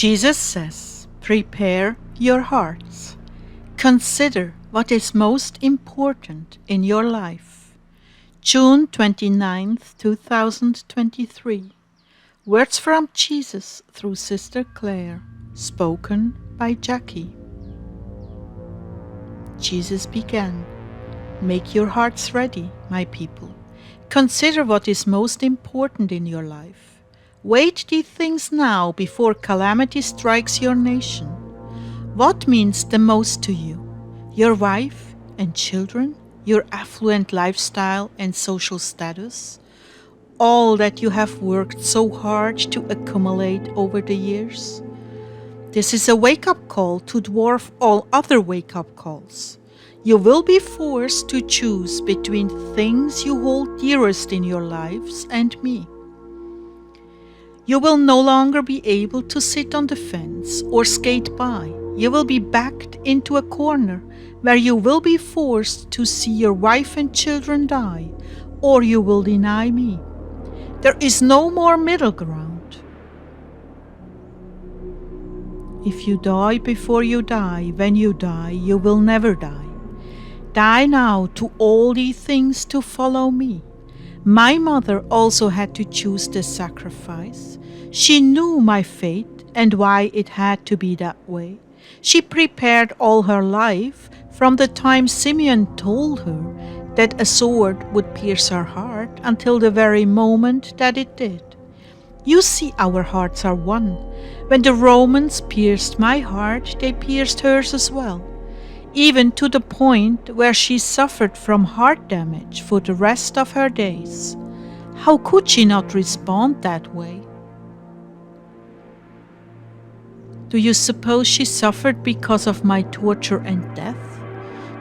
Jesus says, prepare your hearts. Consider what is most important in your life. June 29th, 2023. Words from Jesus through Sister Clare, spoken by Jackie. Jesus began, make your hearts ready, my people. Consider what is most important in your life. Weigh these things now before calamity strikes your nation. What means the most to you? Your wife and children? Your affluent lifestyle and social status? All that you have worked so hard to accumulate over the years? This is a wake-up call to dwarf all other wake-up calls. You will be forced to choose between things you hold dearest in your lives and me. You will no longer be able to sit on the fence or skate by. You will be backed into a corner where you will be forced to see your wife and children die, or you will deny me. There is no more middle ground. If you die before you die, when you die, you will never die. Die now to all these things to follow me. My mother also had to choose this sacrifice. She knew my fate and why it had to be that way. She prepared all her life from the time Simeon told her that a sword would pierce her heart until the very moment that it did. You see, our hearts are one. When the Romans pierced my heart, they pierced hers as well, even to the point where she suffered from heart damage for the rest of her days. How could she not respond that way? Do you suppose she suffered because of my torture and death?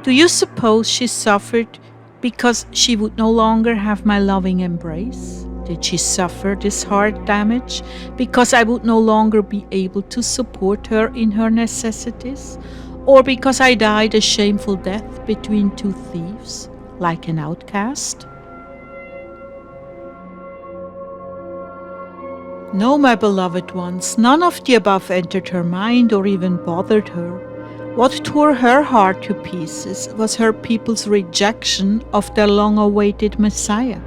Do you suppose she suffered because she would no longer have my loving embrace? Did she suffer this heart damage because I would no longer be able to support her in her necessities? Or because I died a shameful death between two thieves, like an outcast? No, my beloved ones, none of the above entered her mind or even bothered her. What tore her heart to pieces was her people's rejection of their long-awaited Messiah.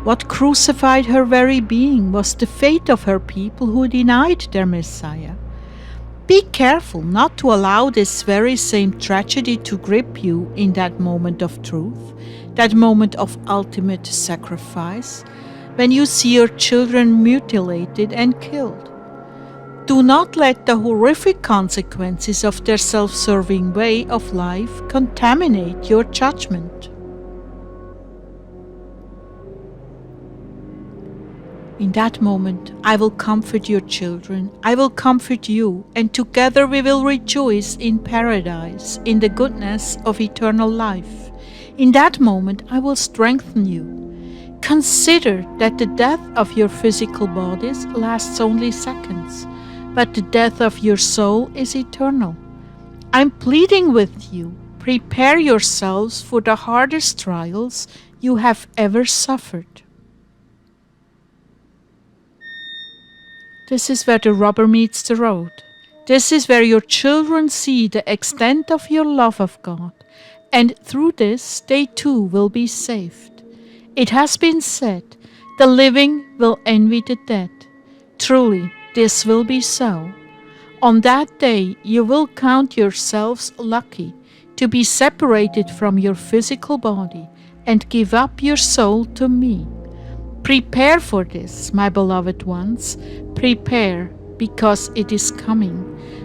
What crucified her very being was the fate of her people who denied their Messiah. Be careful not to allow this very same tragedy to grip you in that moment of truth, that moment of ultimate sacrifice, when you see your children mutilated and killed. Do not let the horrific consequences of their self-serving way of life contaminate your judgment. In that moment, I will comfort your children, I will comfort you, and together we will rejoice in paradise, in the goodness of eternal life. In that moment, I will strengthen you. Consider that the death of your physical bodies lasts only seconds, but the death of your soul is eternal. I'm pleading with you, prepare yourselves for the hardest trials you have ever suffered. This is where the rubber meets the road. This is where your children see the extent of your love of God, and through this they too will be saved. It has been said, the living will envy the dead. Truly, this will be so. On that day you will count yourselves lucky to be separated from your physical body and give up your soul to me. Prepare for this, my beloved ones. Prepare, because it is coming.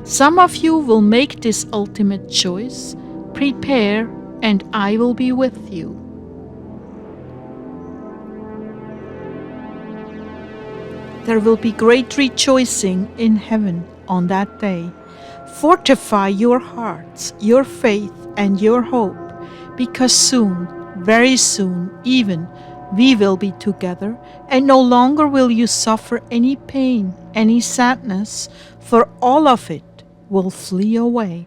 Some of you will make this ultimate choice. Prepare, and I will be with you. There will be great rejoicing in heaven on that day. Fortify your hearts, your faith, and your hope, because soon, very soon even, we will be together, and no longer will you suffer any pain, any sadness, for all of it will flee away.